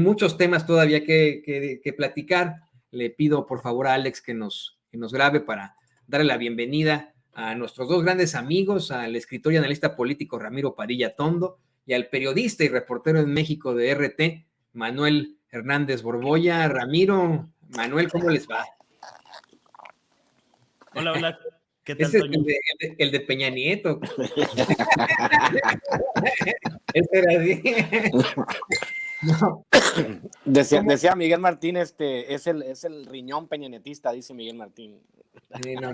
muchos temas todavía que platicar. Le pido por favor a Alex que nos grabe para darle la bienvenida a nuestros dos grandes amigos, al escritor y analista político Ramiro Padilla Tondo y al periodista y reportero en México de RT, Manuel Hernández Borbolla. Ramiro, Manuel, ¿cómo les va? Hola, hola. ¿Qué tal, Ese es Toño? el de Peña Nieto. Ese era así. No. Decía Miguel Martín, es el riñón peñanetista, dice Miguel Martín. Sí, no,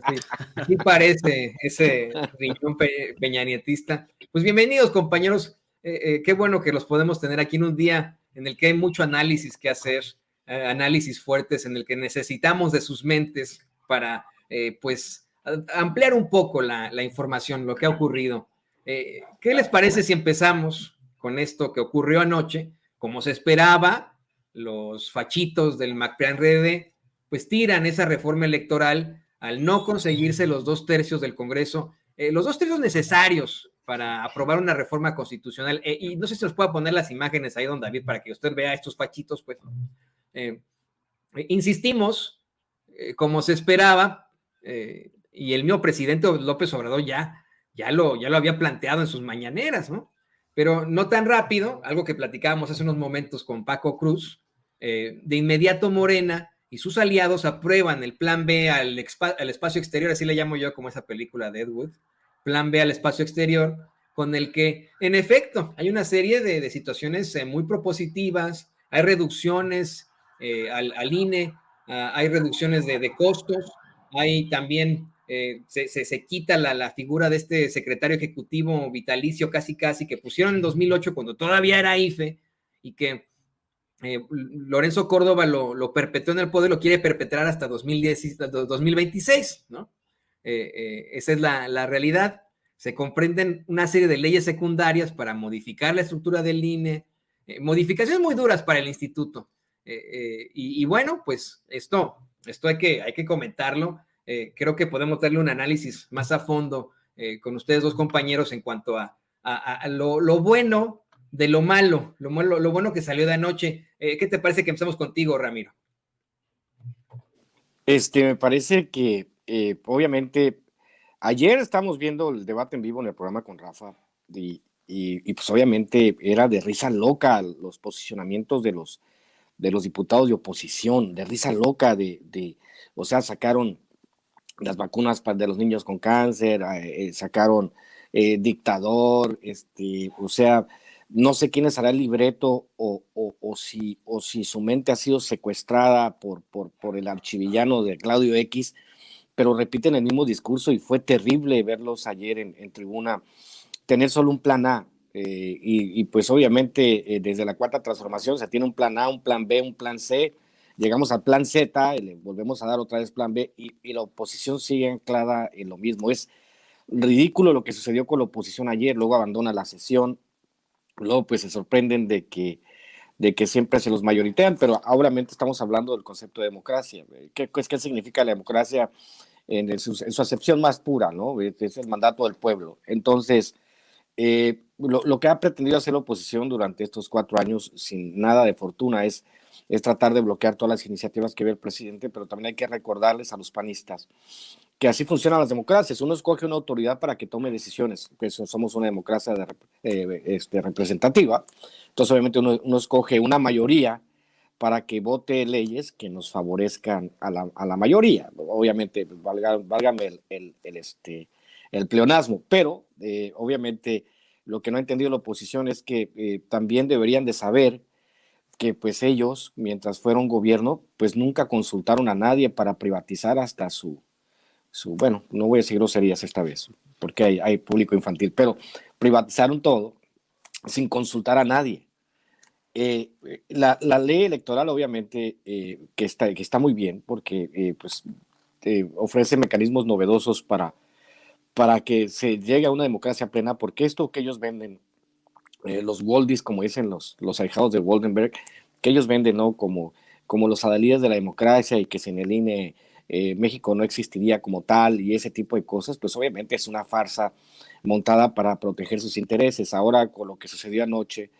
sí parece ese riñón peñanietista. Pues bienvenidos, compañeros. Qué bueno que los podemos tener aquí en un día en el que hay mucho análisis que hacer, análisis fuertes, en el que necesitamos de sus mentes para, pues, ampliar un poco la información, lo que ha ocurrido. ¿Qué les parece si empezamos con esto que ocurrió anoche? Como se esperaba, los fachitos del MACPRI-RD pues tiran esa reforma electoral al no conseguirse los 2/3 del Congreso, los 2/3 necesarios para aprobar una reforma constitucional. Y no sé si nos pueda poner las imágenes ahí, don David, para que usted vea estos fachitos, pues. Insistimos, como se esperaba, y el mismo presidente López Obrador ya lo había planteado en sus mañaneras, ¿no? Pero no tan rápido, algo que platicábamos hace unos momentos con Paco Cruz, de inmediato Morena y sus aliados aprueban el plan B al espacio exterior, así le llamo yo, como esa película de Ed Wood, plan B al espacio exterior, con el que, en efecto, hay una serie de situaciones muy propositivas, hay reducciones al INE, hay reducciones de costos, hay también, se quita la figura de este secretario ejecutivo vitalicio casi que pusieron en 2008 cuando todavía era IFE y que Lorenzo Córdoba lo perpetuó en el poder, lo quiere perpetrar hasta 2026, ¿no? Esa es la realidad. Se comprenden una serie de leyes secundarias para modificar la estructura del INE, modificaciones muy duras para el instituto. Y bueno, pues esto hay que comentarlo. Creo que podemos darle un análisis más a fondo con ustedes dos compañeros en cuanto a lo bueno de lo malo, lo bueno que salió de anoche. ¿Qué te parece que empezamos contigo, Ramiro? Me parece que obviamente ayer estamos viendo el debate en vivo en el programa con Rafa y pues obviamente era de risa loca los posicionamientos de los diputados de oposición, de risa loca, o sea, sacaron las vacunas de los niños con cáncer, sacaron dictador, o sea, no sé quién hará el libreto o si su mente ha sido secuestrada por el archivillano de Claudio X, pero repiten el mismo discurso y fue terrible verlos ayer en tribuna, tener solo un plan A. Y pues obviamente desde la Cuarta Transformación se tiene un plan A, un plan B, un plan C, llegamos al plan Z y le volvemos a dar otra vez plan B y la oposición sigue anclada en lo mismo. Es ridículo lo que sucedió con la oposición ayer, luego abandona la sesión, luego pues se sorprenden de que siempre se los mayoritean, pero obviamente estamos hablando del concepto de democracia. ¿Qué significa la democracia en su acepción más pura, ¿no? Es el mandato del pueblo. Entonces, lo que ha pretendido hacer la oposición durante estos 4 años, sin nada de fortuna, es tratar de bloquear todas las iniciativas que ve el presidente, pero también hay que recordarles a los panistas que así funcionan las democracias. Uno escoge una autoridad para que tome decisiones, que somos una democracia representativa. Entonces, obviamente, uno escoge una mayoría para que vote leyes que nos favorezcan a la mayoría. Obviamente, válgame el pleonasmo, pero obviamente lo que no ha entendido la oposición es que también deberían de saber que pues ellos, mientras fueron gobierno, pues nunca consultaron a nadie para privatizar hasta bueno, no voy a decir groserías esta vez, porque hay público infantil, pero privatizaron todo sin consultar a nadie. La ley electoral, obviamente, que está muy bien, porque pues, ofrece mecanismos novedosos para que se llegue a una democracia plena, porque esto que ellos venden, los Waldis, como dicen los ahijados de Waldenberg, que ellos venden, ¿no? Como los adalides de la democracia y que sin el INE México no existiría como tal y ese tipo de cosas, pues obviamente es una farsa montada para proteger sus intereses. Ahora con lo que sucedió anoche,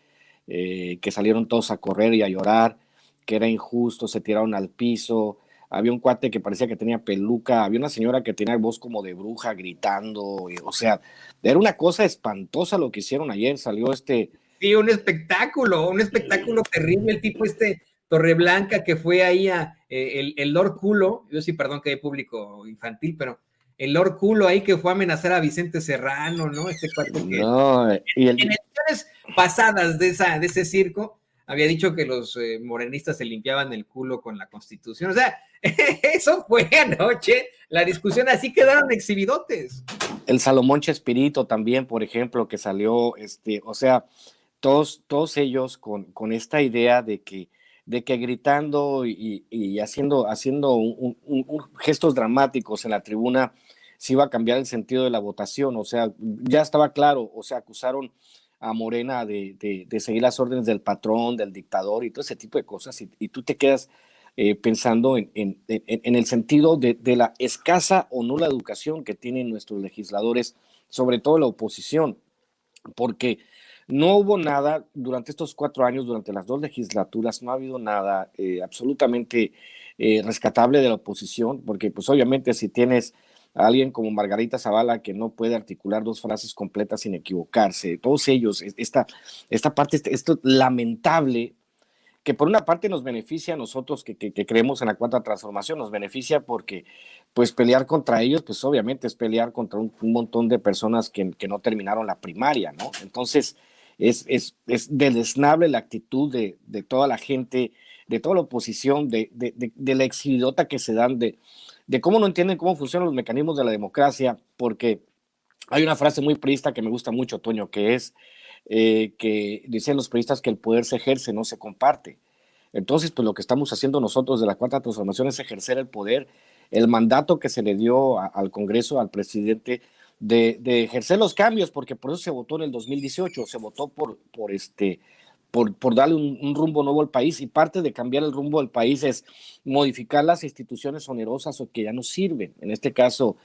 que salieron todos a correr y a llorar, que era injusto, se tiraron al piso. Había un cuate que parecía que tenía peluca, había una señora que tenía voz como de bruja gritando, o sea, era una cosa espantosa lo que hicieron ayer. Salió Sí, un espectáculo terrible, el tipo Torreblanca que fue ahí el Lord Culo, yo sí, perdón que hay público infantil, pero el Lord Culo ahí que fue a amenazar a Vicente Serrano, ¿no? Este cuate que no, y en ediciones pasadas de ese circo había dicho que los morenistas se limpiaban el culo con la Constitución. O sea, eso fue anoche la discusión, así quedaron exhibidotes. el Salomón Chespirito también, por ejemplo, que salió, o sea, todos ellos con esta idea de que gritando y haciendo gestos dramáticos en la tribuna se iba a cambiar el sentido de la votación. O sea, ya estaba claro. O sea, acusaron a Morena de seguir las órdenes del patrón, del dictador y todo ese tipo de cosas, y tú te quedas pensando en el sentido de la escasa o nula educación que tienen nuestros legisladores, sobre todo la oposición, porque no hubo nada durante estos 4 años, durante las 2 legislaturas, no ha habido nada absolutamente rescatable de la oposición, porque pues obviamente si tienes a alguien como Margarita Zavala que no puede articular 2 frases completas sin equivocarse, todos ellos, esta parte, esto lamentable, que por una parte nos beneficia a nosotros que creemos en la cuarta transformación, nos beneficia porque pues pelear contra ellos, pues obviamente es pelear contra un montón de personas que no terminaron la primaria, ¿no? Entonces es deleznable la actitud de toda la gente, de toda la oposición, de la exhibidota que se dan, de cómo no entienden cómo funcionan los mecanismos de la democracia, porque hay una frase muy priista que me gusta mucho, Toño, que es que dicen los periodistas que el poder se ejerce, no se comparte. Entonces, pues lo que estamos haciendo nosotros de la cuarta transformación es ejercer el poder, el mandato que se le dio al Congreso, al presidente, de ejercer los cambios, porque por eso se votó en el 2018, se votó por darle un rumbo nuevo al país, y parte de cambiar el rumbo del país es modificar las instituciones onerosas o que ya no sirven. En este caso,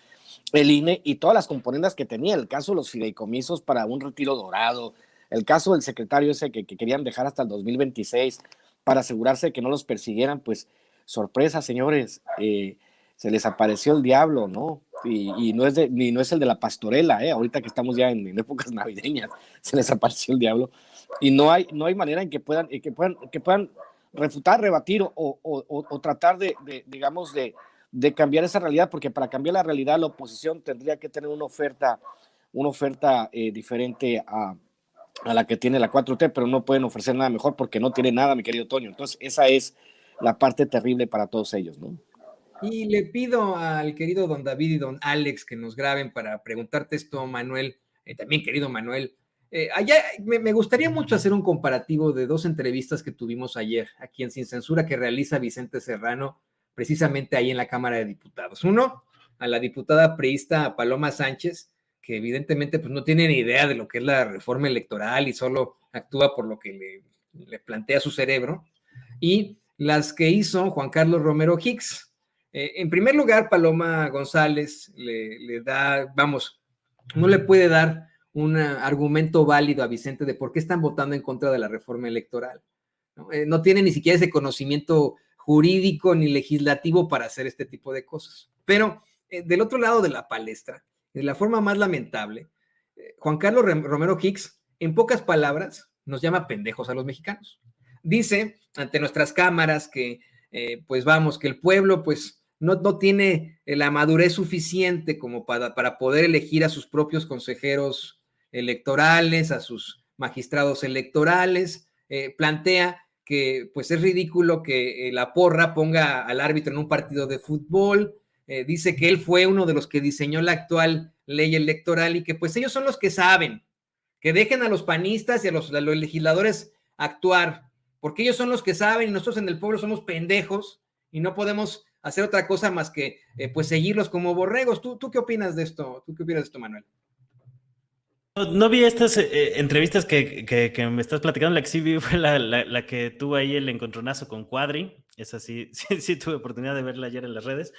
el INE y todas las componentes que tenía, el caso de los fideicomisos para un retiro dorado, el caso del secretario ese que querían dejar hasta el 2026 para asegurarse de que no los persiguieran. Pues sorpresa, señores, se les apareció el diablo, ¿no? Y no es el de la pastorela, ahorita que estamos ya en épocas navideñas, se les apareció el diablo, y no hay manera en que puedan refutar, rebatir o tratar digamos, de cambiar esa realidad, porque para cambiar la realidad la oposición tendría que tener una oferta diferente a la que tiene la 4T, pero no pueden ofrecer nada mejor porque no tiene nada, mi querido Toño. Entonces esa es la parte terrible para todos ellos, ¿no? Y le pido al querido don David y don Alex que nos graben para preguntarte esto, Manuel, también querido Manuel. Allá me gustaría mucho hacer un comparativo de 2 entrevistas que tuvimos ayer aquí en Sin Censura que realiza Vicente Serrano, precisamente ahí en la Cámara de Diputados. Uno, a la diputada priista Paloma Sánchez, que evidentemente pues no tiene ni idea de lo que es la reforma electoral y solo actúa por lo que le plantea su cerebro. Y las que hizo Juan Carlos Romero Hicks. En primer lugar, Paloma González le da, vamos, no le puede dar un argumento válido a Vicente de por qué están votando en contra de la reforma electoral. No tiene ni siquiera ese conocimiento jurídico ni legislativo para hacer este tipo de cosas. Pero del otro lado de la palestra, de la forma más lamentable, Juan Carlos Romero Hicks, en pocas palabras, nos llama pendejos a los mexicanos. Dice ante nuestras cámaras que, pues vamos, que el pueblo, pues, no tiene la madurez suficiente como para poder elegir a sus propios consejeros electorales, a sus magistrados electorales. Plantea que pues es ridículo que la porra ponga al árbitro en un partido de fútbol. Dice que él fue uno de los que diseñó la actual ley electoral y que pues ellos son los que saben, que dejen a los panistas y a los legisladores actuar, porque ellos son los que saben y nosotros en el pueblo somos pendejos y no podemos hacer otra cosa más que pues seguirlos como borregos. ¿Tú qué opinas de esto? ¿Tú qué opinas de esto, Manuel? No vi estas entrevistas que me estás platicando. La que sí vi fue la que tuvo ahí el encontronazo con Cuadri. Esa sí, sí tuve oportunidad de verla ayer en las redes.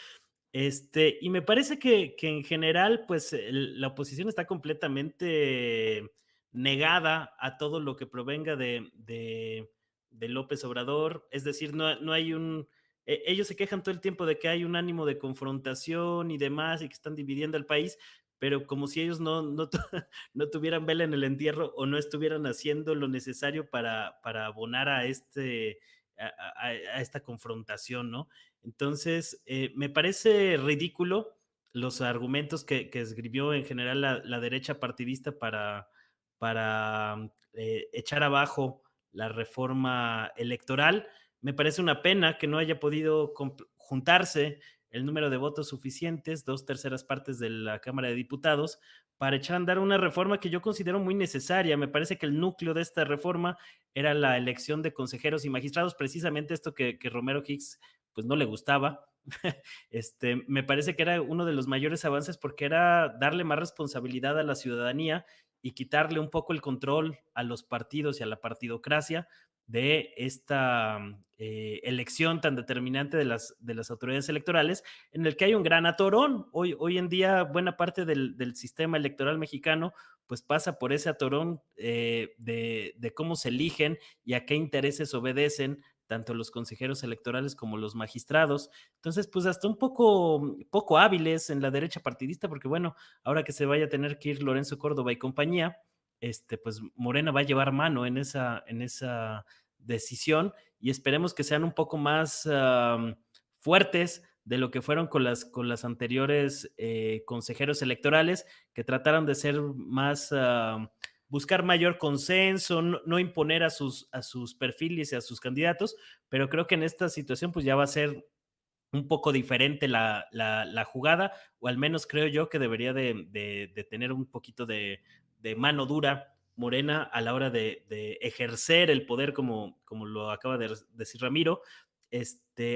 Y me parece que en general, pues la oposición está completamente negada a todo lo que provenga de López Obrador. Es decir, no hay un... Ellos se quejan todo el tiempo de que hay un ánimo de confrontación y demás y que están dividiendo el país, pero como si ellos no tuvieran vela en el entierro o no estuvieran haciendo lo necesario para abonar a esta confrontación, ¿no? Entonces, me parece ridículo los argumentos que escribió en general la derecha partidista para echar abajo la reforma electoral. Me parece una pena que no haya podido juntarse el número de votos suficientes, 2/3 partes de la Cámara de Diputados, para echar a andar una reforma que yo considero muy necesaria. Me parece que el núcleo de esta reforma era la elección de consejeros y magistrados, precisamente esto que Romero Hicks pues no le gustaba. Me parece que era uno de los mayores avances porque era darle más responsabilidad a la ciudadanía y quitarle un poco el control a los partidos y a la partidocracia de esta elección tan determinante de las autoridades electorales, en el que hay un gran atorón. Hoy en día, buena parte del sistema electoral mexicano pues pasa por ese atorón de cómo se eligen y a qué intereses obedecen tanto los consejeros electorales como los magistrados. Entonces, pues hasta un poco hábiles en la derecha partidista, porque bueno, ahora que se vaya a tener que ir Lorenzo Córdoba y compañía, pues Morena va a llevar mano en esa decisión y esperemos que sean un poco más fuertes de lo que fueron con las anteriores consejeros electorales, que trataron de ser más, buscar mayor consenso, no imponer a sus perfiles y a sus candidatos, pero creo que en esta situación pues ya va a ser un poco diferente la jugada, o al menos creo yo que debería de tener un poquito de mano dura Morena a la hora de ejercer el poder, como lo acaba de decir Ramiro,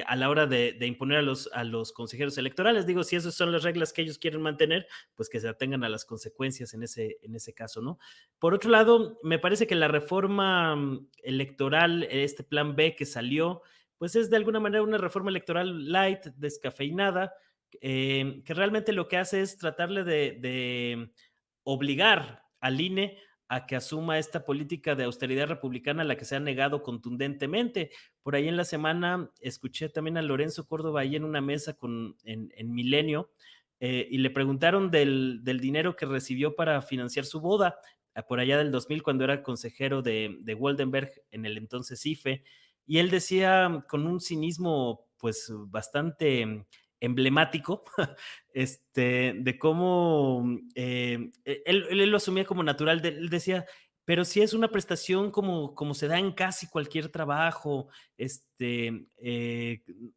a la hora de imponer a los consejeros electorales. Digo, si esas son las reglas que ellos quieren mantener, pues que se atengan a las consecuencias en ese caso, ¿no? Por otro lado, me parece que la reforma electoral, este plan B que salió, pues es de alguna manera una reforma electoral light, descafeinada, que realmente lo que hace es tratarle de obligar al INE a que asuma esta política de austeridad republicana a la que se ha negado contundentemente. Por ahí en la semana escuché también a Lorenzo Córdoba ahí en una mesa en Milenio, y le preguntaron del dinero que recibió para financiar su boda, por allá del 2000, cuando era consejero de Woldenberg en el entonces IFE, y él decía con un cinismo pues bastante emblemático, de cómo él lo asumía como natural. Él decía, pero si es una prestación como se da en casi cualquier trabajo,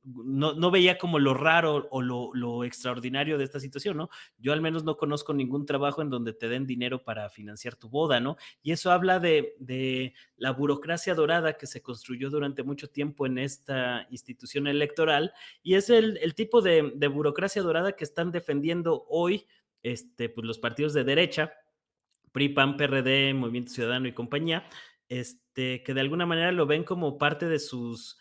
no veía como lo raro o lo extraordinario de esta situación, ¿no? Yo al menos no conozco ningún trabajo en donde te den dinero para financiar tu boda, ¿no? Y eso habla de la burocracia dorada que se construyó durante mucho tiempo en esta institución electoral, y es el tipo de burocracia dorada que están defendiendo hoy pues los partidos de derecha, PRI, PAN, PRD, Movimiento Ciudadano y compañía, que de alguna manera lo ven como parte de sus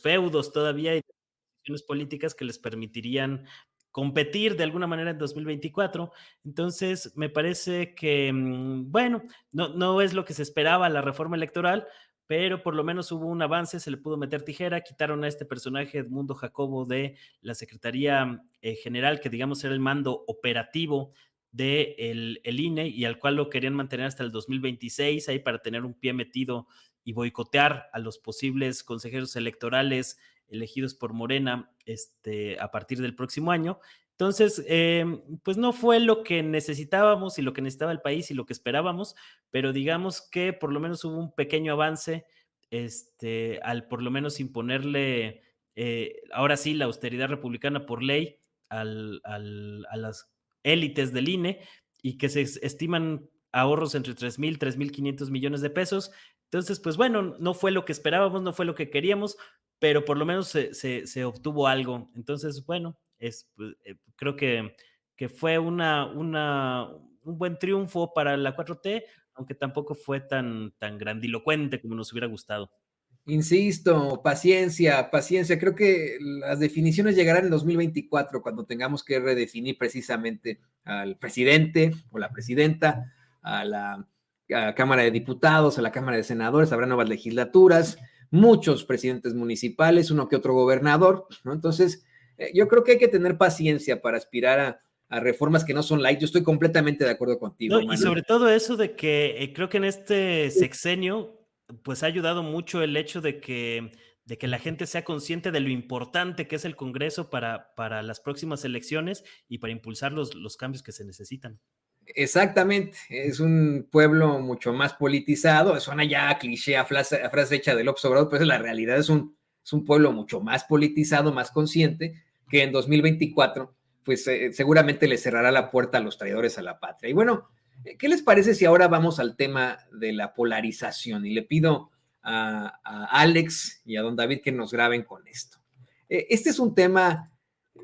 feudos todavía y de decisiones políticas que les permitirían competir de alguna manera en 2024. Entonces, me parece que, bueno, no es lo que se esperaba la reforma electoral, pero por lo menos hubo un avance, se le pudo meter tijera, quitaron a este personaje Edmundo Jacobo de la Secretaría General, que digamos era el mando operativo del INE y al cual lo querían mantener hasta el 2026, ahí para tener un pie metido y boicotear a los posibles consejeros electorales elegidos por Morena a partir del próximo año. Entonces, pues no fue lo que necesitábamos y lo que necesitaba el país y lo que esperábamos, pero digamos que por lo menos hubo un pequeño avance al por lo menos imponerle, ahora sí, la austeridad republicana por ley a las élites del INE, y que se estiman ahorros entre 3,500 millones de pesos. Entonces, pues bueno, no fue lo que esperábamos, no fue lo que queríamos, pero por lo menos se obtuvo algo. Entonces, bueno, pues, creo que fue un buen triunfo para la 4T, aunque tampoco fue tan grandilocuente como nos hubiera gustado. Insisto, paciencia, paciencia. Creo que las definiciones llegarán en 2024, cuando tengamos que redefinir precisamente al presidente o la presidenta, a la Cámara de Diputados, a la Cámara de Senadores, habrá nuevas legislaturas, muchos presidentes municipales, uno que otro gobernador, ¿no? Entonces, yo creo que hay que tener paciencia para aspirar a reformas que no son light. Yo estoy completamente de acuerdo contigo, No, Manuel. y sobre todo eso de que creo que en este sexenio pues ha ayudado mucho el hecho de que la gente sea consciente de lo importante que es el Congreso para las próximas elecciones y para impulsar los cambios que se necesitan. Exactamente, es un pueblo mucho más politizado, suena ya a cliché, a frase hecha de López Obrador, pero la realidad es un pueblo mucho más politizado, más consciente, que en 2024, pues seguramente le cerrará la puerta a los traidores a la patria. Y bueno, ¿qué les parece si ahora vamos al tema de la polarización? Y le pido a Alex y a don David que nos graben con esto. Este es un tema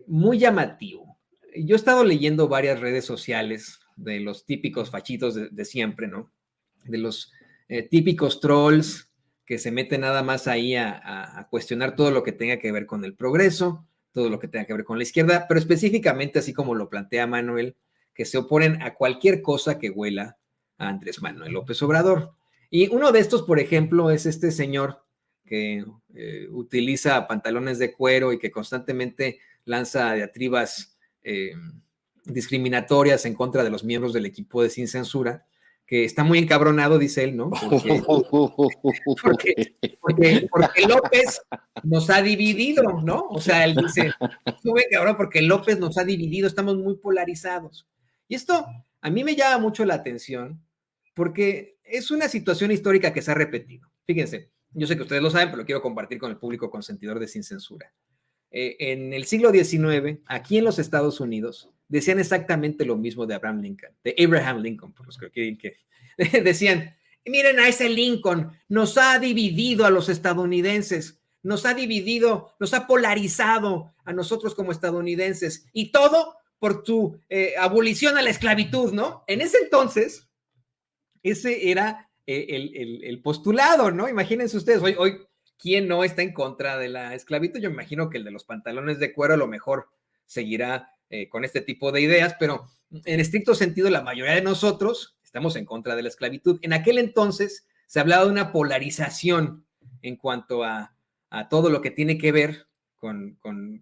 muy llamativo. Yo he estado leyendo varias redes sociales de los típicos fachitos de siempre, ¿no? De los típicos trolls que se meten nada más ahí a cuestionar todo lo que tenga que ver con el progreso, todo lo que tenga que ver con la izquierda, pero específicamente, así como lo plantea Manuel, que se oponen a cualquier cosa que huela a Andrés Manuel López Obrador. Y uno de estos, por ejemplo, es este señor que utiliza pantalones de cuero y que constantemente lanza diatribas discriminatorias en contra de los miembros del equipo de Sin Censura, que está muy encabronado, dice él, ¿no? Porque López nos ha dividido, ¿no? O sea, él dice, sube cabrón, porque López nos ha dividido, estamos muy polarizados. Y esto a mí me llama mucho la atención, porque es una situación histórica que se ha repetido. Fíjense, yo sé que ustedes lo saben, pero lo quiero compartir con el público consentidor de Sin Censura. En el siglo XIX, aquí en los Estados Unidos, decían exactamente lo mismo de Abraham Lincoln, por los que quieren que decían, miren a ese Lincoln, nos ha dividido a los estadounidenses, nos ha dividido, nos ha polarizado a nosotros como estadounidenses, y todo por su abolición a la esclavitud, ¿no? En ese entonces, ese era el postulado, ¿no? Imagínense ustedes, hoy ¿quién no está en contra de la esclavitud? Yo me imagino que el de los pantalones de cuero a lo mejor seguirá con este tipo de ideas, pero en estricto sentido la mayoría de nosotros estamos en contra de la esclavitud. En aquel entonces se hablaba de una polarización en cuanto a todo lo que tiene que ver con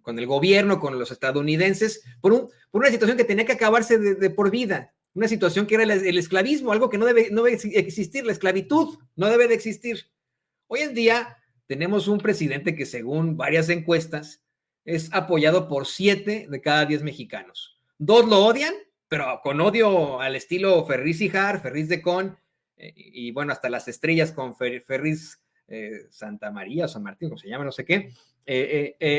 el gobierno, con los estadounidenses, por una situación que tenía que acabarse de por vida, una situación que era el esclavismo, algo que no debe existir, la esclavitud no debe de existir. Hoy en día tenemos un presidente que, según varias encuestas, es apoyado por 7 de cada 10 mexicanos. 2 lo odian, pero con odio al estilo Ferriz Hijar, Ferriz de Con, y bueno, hasta las estrellas con Ferriz Santa María, San Martín, como se llama, no sé qué,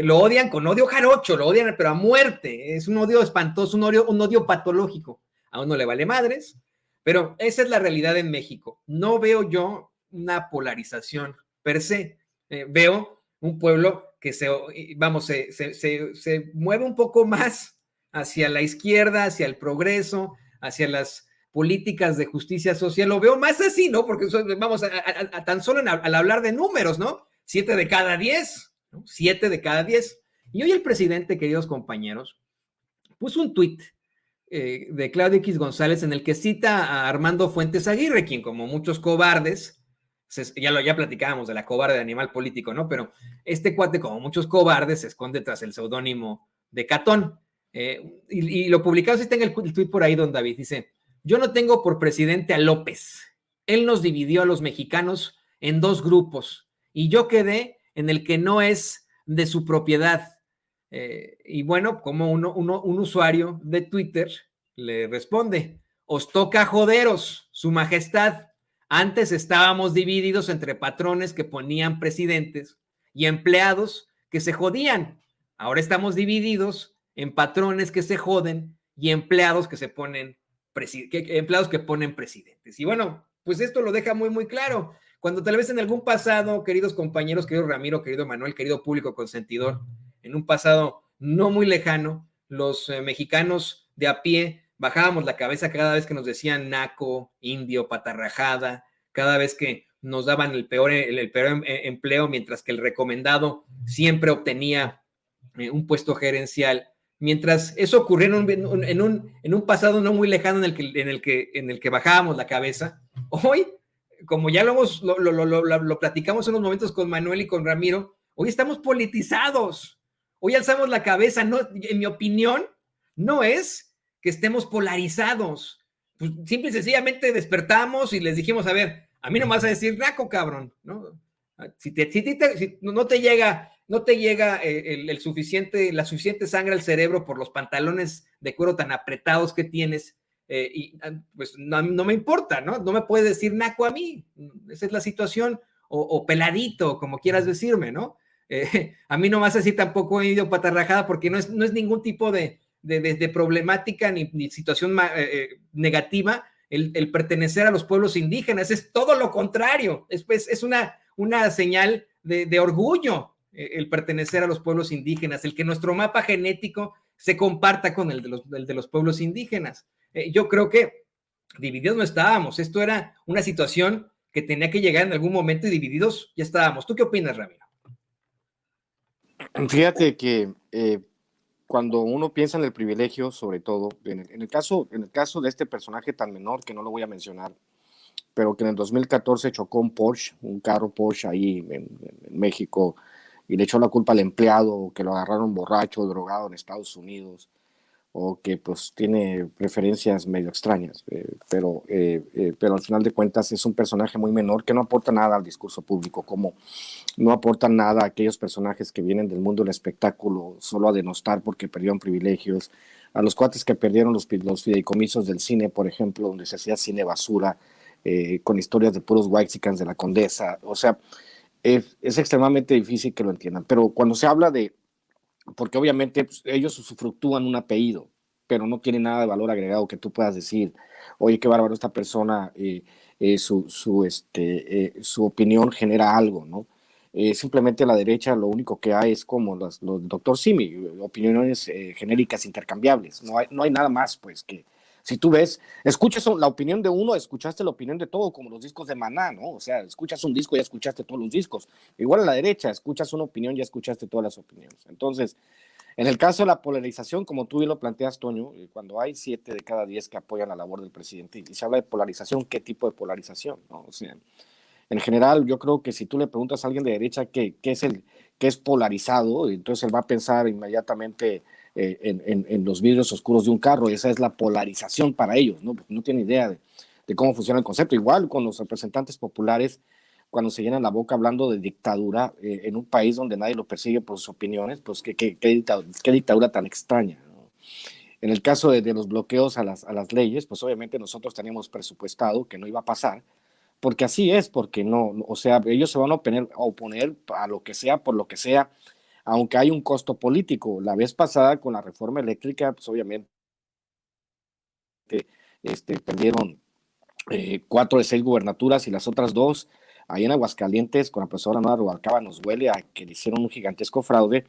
lo odian con odio jarocho, lo odian, pero a muerte. Es un odio espantoso, un odio patológico. A uno le vale madres, pero esa es la realidad en México. No veo yo una polarización per se. Veo un pueblo que se mueve un poco más hacia la izquierda, hacia el progreso, hacia las políticas de justicia social. Lo veo más así, ¿no? Porque vamos a tan solo al hablar de números, ¿no? 7 de cada 10, ¿no? 7 de cada 10. Y hoy el presidente, queridos compañeros, puso un tuit de Claudio X González en el que cita a Armando Fuentes Aguirre, quien, como muchos cobardes, ya platicábamos de la cobarde de animal político, ¿no? Pero este cuate, como muchos cobardes, se esconde tras el seudónimo de Catón. Y lo publicado, si está en el tuit por ahí, don David, dice, yo no tengo por presidente a López. Él nos dividió a los mexicanos en 2 grupos y yo quedé en el que no es de su propiedad. Y bueno, como un usuario de Twitter le responde, os toca joderos, su majestad. Antes estábamos divididos entre patrones que ponían presidentes y empleados que se jodían. Ahora estamos divididos en patrones que se joden y empleados que ponen presidentes. Y bueno, pues esto lo deja muy, muy claro. Cuando tal vez en algún pasado, queridos compañeros, querido Ramiro, querido Manuel, querido público consentidor, en un pasado no muy lejano, los mexicanos de a pie bajábamos la cabeza cada vez que nos decían naco, indio, patarrajada, cada vez que nos daban el peor empleo, mientras que el recomendado siempre obtenía un puesto gerencial. Mientras eso ocurrió en un pasado no muy lejano en el que bajábamos la cabeza, Hoy, como ya lo platicamos en unos momentos con Manuel y con Ramiro, hoy estamos politizados, hoy alzamos la cabeza, no, en mi opinión, no es que estemos polarizados, pues simple y sencillamente despertamos y les dijimos, a ver, a mí no me vas a decir naco, cabrón, ¿no? Si no te llega la suficiente sangre al cerebro por los pantalones de cuero tan apretados que tienes, pues no me importa, ¿no? No me puedes decir naco a mí, esa es la situación, o peladito, como quieras decirme, ¿no? A mí no me vas a decir tampoco idiota rajada porque no es ningún tipo de problemática ni situación negativa el pertenecer a los pueblos indígenas, es todo lo contrario, es una señal de orgullo el pertenecer a los pueblos indígenas, el que nuestro mapa genético se comparta con el de los pueblos indígenas. Yo creo que divididos no estábamos, esto era una situación que tenía que llegar en algún momento y divididos ya estábamos. ¿Tú qué opinas, Ramiro? Fíjate que cuando uno piensa en el privilegio, sobre todo, en el caso de este personaje tan menor, que no lo voy a mencionar, pero que en el 2014 chocó un carro Porsche ahí en México, y le echó la culpa al empleado, que lo agarraron borracho, drogado en Estados Unidos, o que pues tiene preferencias medio extrañas, pero al final de cuentas es un personaje muy menor que no aporta nada al discurso público, como no aportan nada a aquellos personajes que vienen del mundo del espectáculo solo a denostar porque perdieron privilegios, a los cuates que perdieron los fideicomisos del cine, por ejemplo, donde se hacía cine basura, con historias de puros whitexicans de la Condesa. O sea, es extremadamente difícil que lo entiendan, pero cuando se habla de, porque obviamente pues, ellos usufructúan un apellido, pero no tiene nada de valor agregado que tú puedas decir, oye, qué bárbaro esta persona, su opinión genera algo, ¿no? Simplemente a la derecha lo único que hay es como los doctor Simi, opiniones genéricas intercambiables, no hay nada más, pues, que si tú ves, escuchas la opinión de uno, escuchaste la opinión de todo, como los discos de Maná, ¿no? O sea, escuchas un disco, ya escuchaste todos los discos. Igual a la derecha, escuchas una opinión, ya escuchaste todas las opiniones. Entonces, en el caso de la polarización, como tú bien lo planteas, Toño, cuando hay 7 de cada 10 que apoyan la labor del presidente y se habla de polarización, ¿qué tipo de polarización? ¿No? O sea, en general, yo creo que si tú le preguntas a alguien de derecha qué es polarizado, entonces él va a pensar inmediatamente en los vidrios oscuros de un carro, y esa es la polarización para ellos, ¿no? Porque no tienen idea de cómo funciona el concepto. Igual con los representantes populares, cuando se llenan la boca hablando de dictadura en un país donde nadie lo persigue por sus opiniones, pues qué dictadura tan extraña, ¿no? En el caso de los bloqueos a las leyes, pues obviamente nosotros teníamos presupuestado que no iba a pasar, porque así es, porque no, o sea, ellos se van a oponer a lo que sea, por lo que sea, aunque hay un costo político. La vez pasada con la reforma eléctrica, pues obviamente perdieron 4 de 6 gubernaturas y las otras 2, ahí en Aguascalientes, con la profesora Nora Rubalcaba, nos huele a que le hicieron un gigantesco fraude,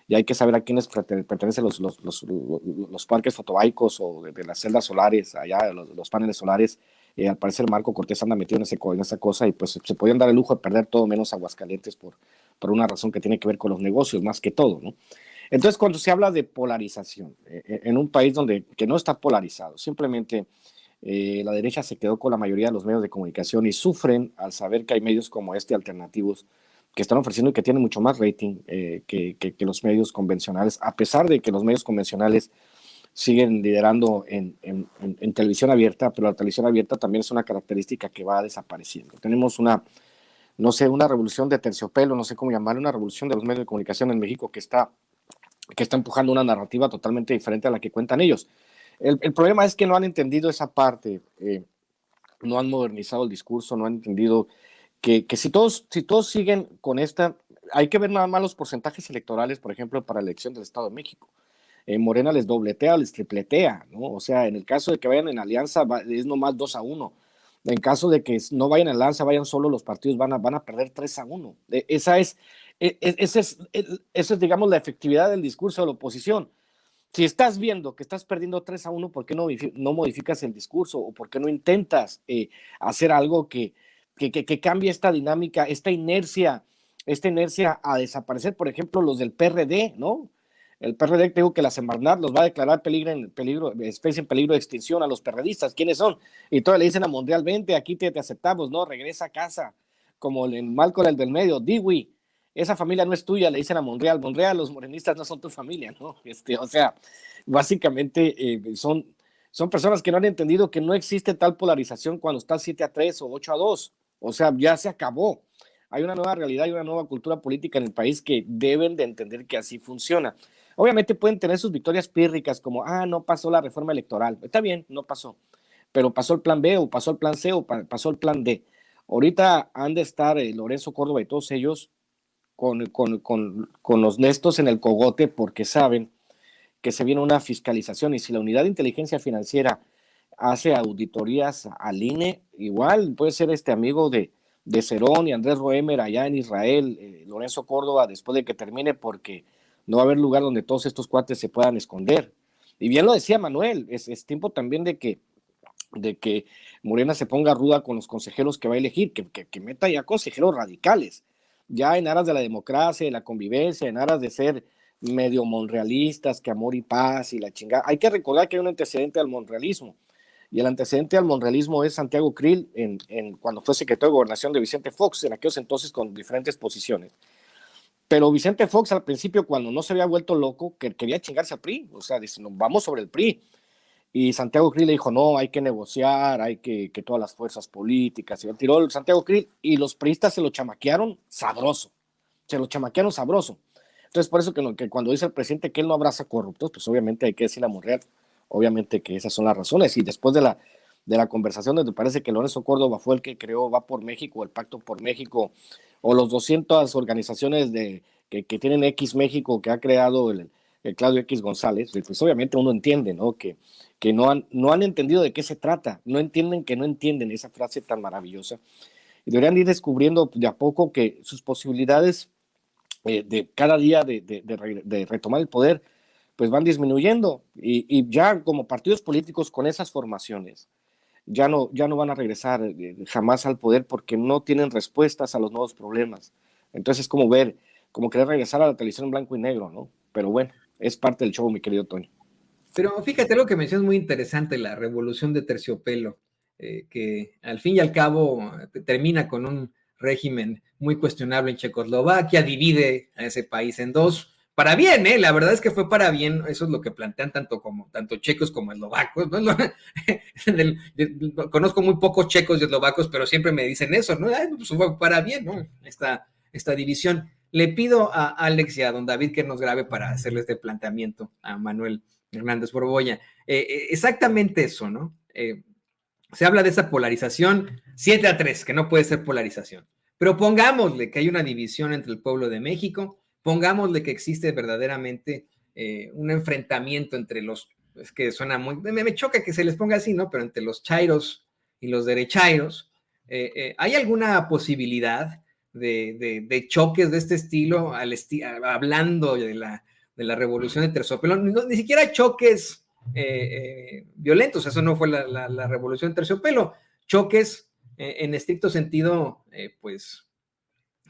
y hay que saber a quiénes pertenecen los parques fotovoltaicos o de las celdas solares, allá los paneles solares. Al parecer Marco Cortés anda metido en esa cosa, y pues se podían dar el lujo de perder todo menos Aguascalientes por una razón que tiene que ver con los negocios más que todo, ¿no? Entonces, cuando se habla de polarización en un país que no está polarizado, simplemente la derecha se quedó con la mayoría de los medios de comunicación y sufren al saber que hay medios como alternativos que están ofreciendo y que tienen mucho más rating que los medios convencionales, a pesar de que los medios convencionales siguen liderando en televisión abierta, pero la televisión abierta también es una característica que va desapareciendo. Tenemos una revolución de terciopelo, no sé cómo llamarla, una revolución de los medios de comunicación en México que está empujando una narrativa totalmente diferente a la que cuentan ellos. El problema es que no han entendido esa parte, no han modernizado el discurso, no han entendido que si todos siguen con esta, hay que ver nada más los porcentajes electorales, por ejemplo, para la elección del Estado de México. Morena les dobletea, les tripletea, ¿no? O sea, en el caso de que vayan en alianza, es nomás 2-1. En caso de que no vayan en alianza, vayan solo, los partidos van a perder 3-1. Esa es, digamos, la efectividad del discurso de la oposición. Si estás viendo que estás perdiendo 3-1, ¿por qué no modificas el discurso? ¿O por qué no intentas hacer algo que cambie esta dinámica, esta inercia a desaparecer? Por ejemplo, los del PRD, ¿no? El PRD dijo que la Semarnat los va a declarar especie en peligro de extinción a los perredistas. ¿Quiénes son? Y todos le dicen a Monreal, vente, aquí te aceptamos, no, regresa a casa, como el Malcolm el del medio, Diwi, esa familia no es tuya, le dicen a Monreal, los morenistas no son tu familia, ¿no? O sea, básicamente son personas que no han entendido que no existe tal polarización cuando está 7-3 o 8-2. O sea, ya se acabó. Hay una nueva realidad y una nueva cultura política en el país que deben de entender que así funciona. Obviamente pueden tener sus victorias pírricas como, no pasó la reforma electoral. Está bien, no pasó. Pero pasó el plan B o pasó el plan C o pasó el plan D. Ahorita han de estar Lorenzo Córdoba y todos ellos con los nestos en el cogote porque saben que se viene una fiscalización y si la Unidad de Inteligencia Financiera hace auditorías al INE, igual puede ser amigo de Cerón y Andrés Roemer allá en Israel, Lorenzo Córdoba, después de que termine, porque no va a haber lugar donde todos estos cuates se puedan esconder. Y bien lo decía Manuel, es tiempo también de que Morena se ponga ruda con los consejeros que va a elegir, que meta ya consejeros radicales, ya en aras de la democracia, de la convivencia, en aras de ser medio monrealistas, que amor y paz y la chingada. Hay que recordar que hay un antecedente al monrealismo, y el antecedente al monrealismo es Santiago Krill cuando fue secretario de Gobernación de Vicente Fox, en aquellos entonces con diferentes posiciones. Pero Vicente Fox al principio, cuando no se había vuelto loco, que quería chingarse al PRI, o sea, dice, no, vamos sobre el PRI. Y Santiago Krill le dijo, no, hay que negociar, hay que todas las fuerzas políticas. Y tiró el Santiago Krill y los priistas se lo chamaquearon sabroso. Entonces, por eso que cuando dice el presidente que él no abraza corruptos, pues obviamente hay que decirle a Monreal, obviamente que esas son las razones. Y después de la conversación donde parece que Lorenzo Córdoba fue el que creó Va por México, el Pacto por México, o los 200 organizaciones que tienen X México que ha creado el Claudio X González, pues obviamente uno entiende, ¿no? Que no han entendido de qué se trata, no entienden que no entienden esa frase tan maravillosa. Y deberían ir descubriendo de a poco que sus posibilidades de cada día de retomar el poder, pues van disminuyendo. Y ya como partidos políticos con esas formaciones, ya no van a regresar jamás al poder porque no tienen respuestas a los nuevos problemas. Entonces es como querer regresar a la televisión en blanco y negro, ¿no? Pero bueno, es parte del show, mi querido Toño. Pero fíjate, lo que mencionas muy interesante, la revolución de terciopelo, que al fin y al cabo termina con un régimen muy cuestionable en Checoslovaquia, divide a ese país en dos, para bien, la verdad es que fue para bien, eso es lo que plantean tanto checos como eslovacos, ¿no? Conozco muy pocos checos y eslovacos, pero siempre me dicen eso, ¿no? Pues fue para bien, ¿no? Esta división. Le pido a Alex y a don David que nos grabe para hacerle este planteamiento a Manuel Hernández Borbolla. Exactamente eso, ¿no? Se habla de esa polarización 7-3, que no puede ser polarización. Pero pongámosle que hay una división entre el pueblo de México, pongámosle que existe verdaderamente un enfrentamiento entre es que suena muy, me choca que se les ponga así, ¿no? Pero entre los chairos y los derechairos, ¿hay alguna posibilidad de choques de este estilo, hablando de la revolución de terciopelo? Ni siquiera choques violentos, eso no fue la revolución de terciopelo, choques en estricto sentido, pues,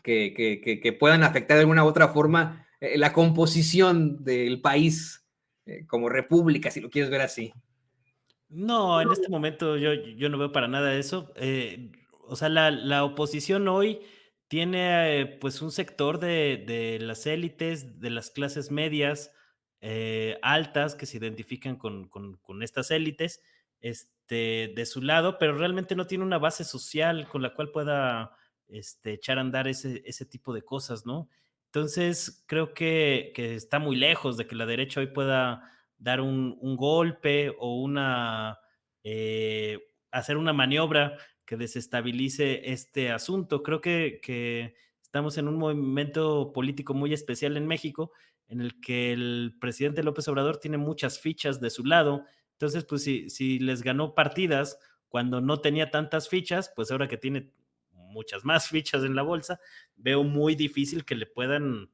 que puedan afectar de alguna u otra forma la composición del país como república, si lo quieres ver así. No, en este momento yo no veo para nada eso. O sea, la oposición hoy tiene pues un sector de las élites, de las clases medias, altas, que se identifican con estas élites, de su lado, pero realmente no tiene una base social con la cual pueda echar a andar ese tipo de cosas, ¿no? Entonces, creo que está muy lejos de que la derecha hoy pueda dar un golpe o hacer una maniobra que desestabilice este asunto. Creo que estamos en un momento político muy especial en México, en el que el presidente López Obrador tiene muchas fichas de su lado. Entonces, pues si les ganó partidas cuando no tenía tantas fichas, pues ahora que tiene muchas más fichas en la bolsa, veo muy difícil que le puedan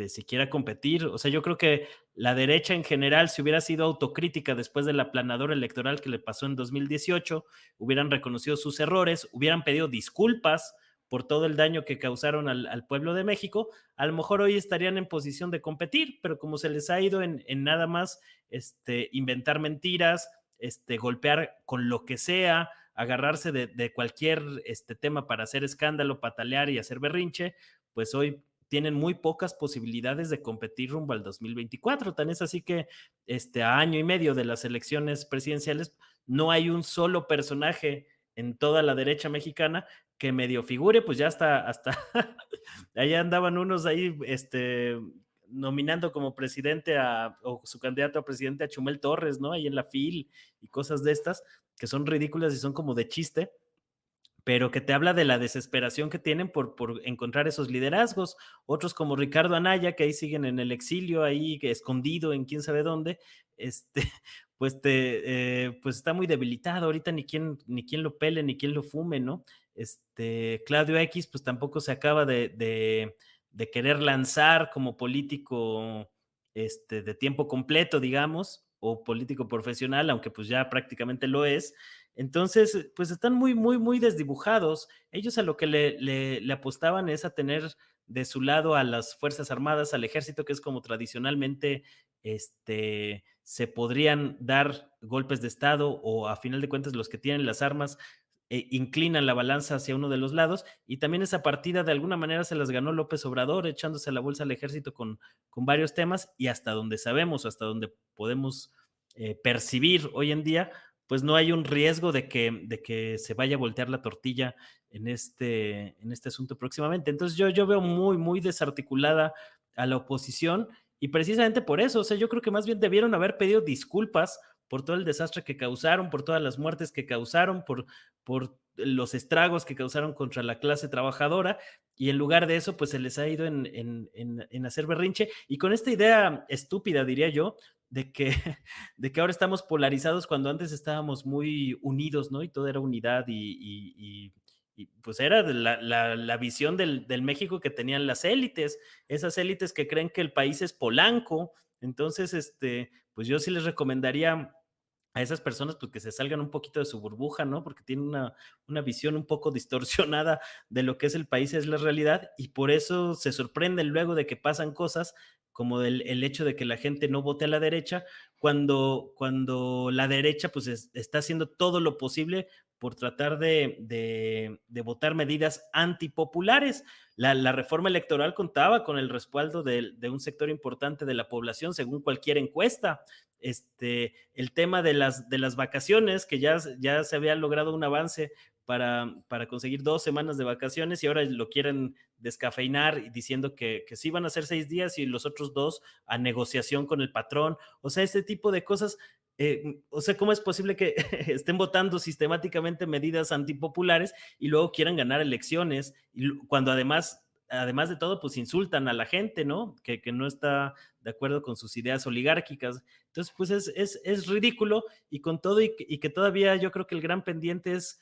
siquiera competir. O sea, yo creo que la derecha en general, si hubiera sido autocrítica después de la aplanadora electoral que le pasó en 2018, hubieran reconocido sus errores, hubieran pedido disculpas por todo el daño que causaron al pueblo de México, a lo mejor hoy estarían en posición de competir, pero como se les ha ido en nada más inventar mentiras, golpear con lo que sea, agarrarse de cualquier tema para hacer escándalo, patalear y hacer berrinche, pues hoy tienen muy pocas posibilidades de competir rumbo al 2024. Tan es así que a año y medio de las elecciones presidenciales no hay un solo personaje en toda la derecha mexicana que medio figure, pues ya hasta allá andaban unos ahí nominando como presidente o su candidato a presidente a Chumel Torres, ¿no? Ahí en la FIL y cosas de estas que son ridículas y son como de chiste, pero que te habla de la desesperación que tienen por encontrar esos liderazgos. Otros como Ricardo Anaya, que ahí siguen en el exilio, ahí escondido en quién sabe dónde, pues está muy debilitado. Ahorita ni quién lo pele, ni quién lo fume, ¿no? Claudio X, pues tampoco se acaba de querer lanzar como político de tiempo completo, digamos, o político profesional, aunque pues ya prácticamente lo es. Entonces, pues están muy, muy, muy desdibujados. Ellos a lo que le apostaban es a tener de su lado a las Fuerzas Armadas, al ejército, que es como tradicionalmente se podrían dar golpes de Estado, o a final de cuentas los que tienen las armas inclinan la balanza hacia uno de los lados, y también esa partida de alguna manera se las ganó López Obrador, echándose a la bolsa al ejército con varios temas, y hasta donde sabemos, hasta donde podemos percibir hoy en día, pues no hay un riesgo de que se vaya a voltear la tortilla en este asunto próximamente. Entonces yo veo muy, muy desarticulada a la oposición, y precisamente por eso, o sea, yo creo que más bien debieron haber pedido disculpas por todo el desastre que causaron, por todas las muertes que causaron, por los estragos que causaron contra la clase trabajadora, y en lugar de eso, pues se les ha ido en hacer berrinche, y con esta idea estúpida, diría yo, de que ahora estamos polarizados cuando antes estábamos muy unidos, ¿no? Y todo era unidad y pues era la visión del México que tenían las élites, esas élites que creen que el país es Polanco. Entonces, pues yo sí les recomendaría a esas personas pues que se salgan un poquito de su burbuja, ¿no? Porque tienen una visión un poco distorsionada de lo que es el país, es la realidad, y por eso se sorprenden luego de que pasan cosas como el hecho de que la gente no vote a la derecha, cuando la derecha pues está haciendo todo lo posible por tratar de votar medidas antipopulares. La reforma electoral contaba con el respaldo de un sector importante de la población, según cualquier encuesta. El tema de las vacaciones, que ya se había logrado un avance para conseguir 2 semanas de vacaciones, y ahora lo quieren descafeinar diciendo que sí van a ser 6 días y los otros 2 a negociación con el patrón. O sea, este tipo de cosas, o sea, ¿cómo es posible que estén votando sistemáticamente medidas antipopulares y luego quieran ganar elecciones? Y cuando además de todo, pues insultan a la gente, ¿no? Que no está de acuerdo con sus ideas oligárquicas. Entonces, pues es ridículo, y con todo y que todavía yo creo que el gran pendiente es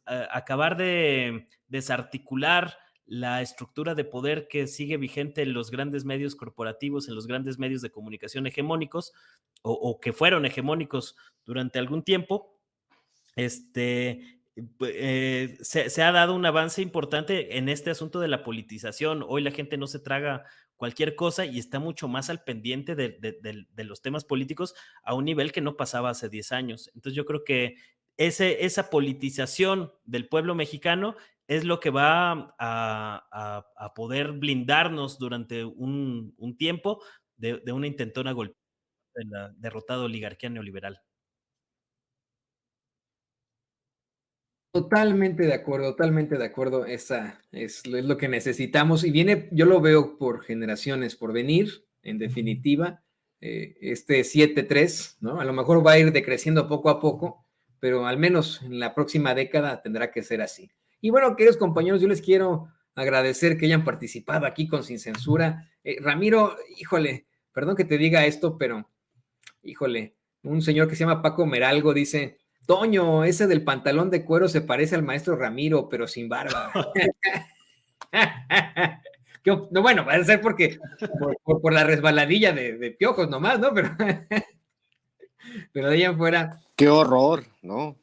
acabar de desarticular la estructura de poder que sigue vigente en los grandes medios corporativos, en los grandes medios de comunicación hegemónicos, o que fueron hegemónicos durante algún tiempo. Se ha dado un avance importante en este asunto de la politización. Hoy la gente no se traga cualquier cosa y está mucho más al pendiente de los temas políticos a un nivel que no pasaba hace 10 años. Entonces yo creo que esa politización del pueblo mexicano es lo que va a poder blindarnos durante un tiempo de una intentona golpe de la derrotada oligarquía neoliberal. Totalmente de acuerdo, totalmente de acuerdo. Esa es lo que necesitamos, y viene, yo lo veo por generaciones por venir, en definitiva. 7-3, ¿no? A lo mejor va a ir decreciendo poco a poco, pero al menos en la próxima década tendrá que ser así. Y bueno, queridos compañeros, yo les quiero agradecer que hayan participado aquí con Sin Censura. Ramiro, híjole, perdón que te diga esto, pero híjole, un señor que se llama Paco Meralgo dice: Toño, ese del pantalón de cuero se parece al maestro Ramiro, pero sin barba. No, bueno, va a ser porque por la resbaladilla de piojos nomás, ¿no? Pero de ahí en fuera. ¡Qué horror! ¿No?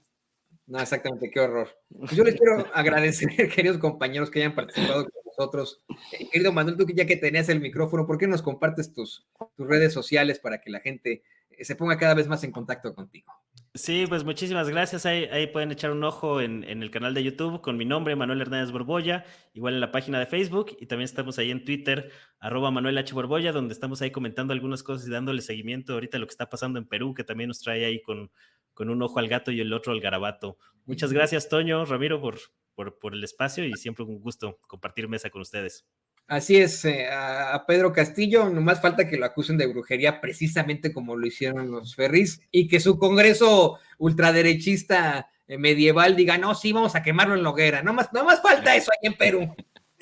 No, exactamente, qué horror. Pues yo les quiero agradecer, queridos compañeros, que hayan participado con nosotros. Querido Manuel, tú ya que tenías el micrófono, ¿por qué no nos compartes tus redes sociales para que la gente se ponga cada vez más en contacto contigo? Sí, pues muchísimas gracias. Ahí pueden echar un ojo en el canal de YouTube con mi nombre, Manuel Hernández Borbolla, igual en la página de Facebook, y también estamos ahí en Twitter, @ManuelH Borbolla, donde estamos ahí comentando algunas cosas y dándole seguimiento ahorita a lo que está pasando en Perú, que también nos trae ahí con un ojo al gato y el otro al garabato. Muchas gracias, Toño, Ramiro, por el espacio, y siempre un gusto compartir mesa con ustedes. Así es, a Pedro Castillo, nomás falta que lo acusen de brujería precisamente como lo hicieron los Ferris y que su congreso ultraderechista medieval diga, no, sí, vamos a quemarlo en la hoguera. Nomás falta eso ahí en Perú.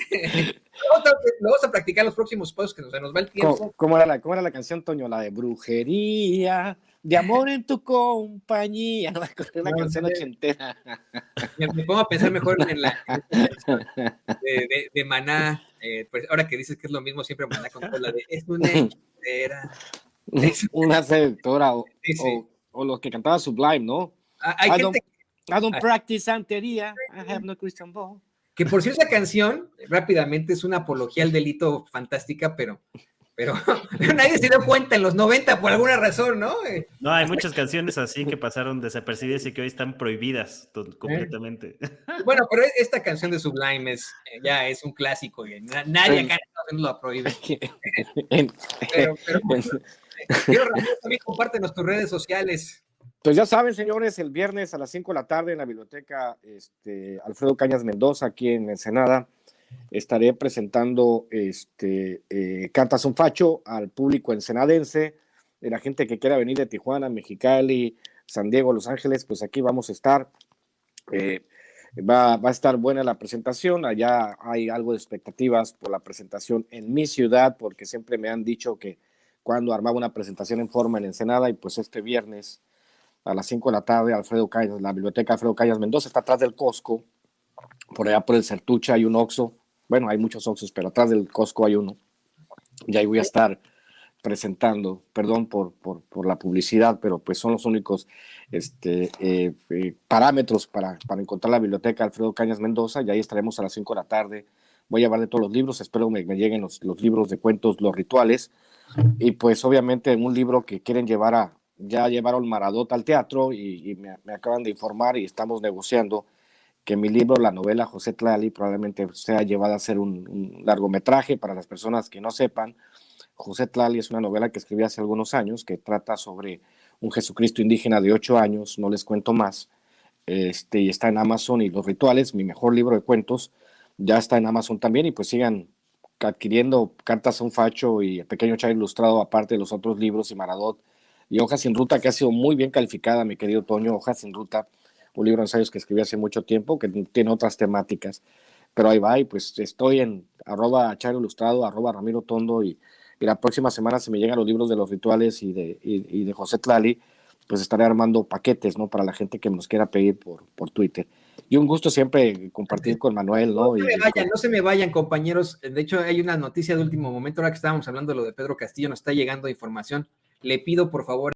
Lo vamos a practicar los próximos pasos que se nos va el tiempo. ¿Cómo era la canción, Toño? La de brujería, de amor en tu compañía. Una canción ochentera. Me pongo a pensar mejor en la de Maná. Pues ahora que dices que es lo mismo, siempre Maná con toda la de es una hechicera. Una seductora Sí. o los que cantaba Sublime, ¿no? Hay gente I don't practice santería, I have no Christian ball. Que por cierto, esa canción, rápidamente, es una apología al delito fantástica, pero nadie se dio cuenta en los 90 por alguna razón, ¿no? No, hay muchas canciones así que pasaron desapercibidas y que hoy están prohibidas completamente. Bueno, pero esta canción de Sublime ya es un clásico y nadie acá lo prohíbe. Pero quiero, Ramiro, también compártenos tus redes sociales. Pues ya saben, señores, el viernes a las 5 de la tarde en la biblioteca Alfredo Cañas Mendoza, aquí en Ensenada, estaré presentando Cartas a un Facho al público ensenadense, de la gente que quiera venir de Tijuana, Mexicali, San Diego, Los Ángeles, pues aquí vamos a estar. Va a estar buena la presentación. Allá hay algo de expectativas por la presentación en mi ciudad, porque siempre me han dicho que cuando armaba una presentación en forma en Ensenada, y pues este viernes a las 5 de la tarde, Alfredo Callas, la biblioteca Alfredo Callas Mendoza, está atrás del Costco, por allá por el Certucha hay un Oxxo, bueno, hay muchos Oxxos, pero atrás del Costco hay uno, y ahí voy a estar presentando, perdón por la publicidad, pero pues son los únicos parámetros para encontrar la biblioteca Alfredo Cañas Mendoza, y ahí estaremos a las 5 de la tarde. Voy a llevar de todos los libros, espero me lleguen los libros de cuentos, los rituales, y pues obviamente un libro que quieren ya llevaron Maradot al teatro y me acaban de informar y estamos negociando que mi libro, la novela José Tlali, probablemente sea llevada a ser un largometraje. Para las personas que no sepan, José Tlali es una novela que escribí hace algunos años que trata sobre un Jesucristo indígena de 8 años, no les cuento más, y está en Amazon, y Los Rituales, mi mejor libro de cuentos, ya está en Amazon también, y pues sigan adquiriendo Cartas a un Facho y El Pequeño Chai Ilustrado, aparte de los otros libros, y Maradot, y Hojas sin Ruta, que ha sido muy bien calificada, mi querido Toño. Hojas sin Ruta, un libro de ensayos que escribí hace mucho tiempo, que tiene otras temáticas, pero ahí va, y pues estoy en @Chairo Ilustrado, @Ramiro Tondo, y la próxima semana, si me llegan los libros de Los Rituales y de José Tlali, pues estaré armando paquetes, ¿no? Para la gente que me los quiera pedir por Twitter. Y un gusto siempre compartir con Manuel, ¿no? No se me vayan, compañeros. De hecho, hay una noticia de último momento, ahora que estábamos hablando de lo de Pedro Castillo, nos está llegando información. Le pido, por favor,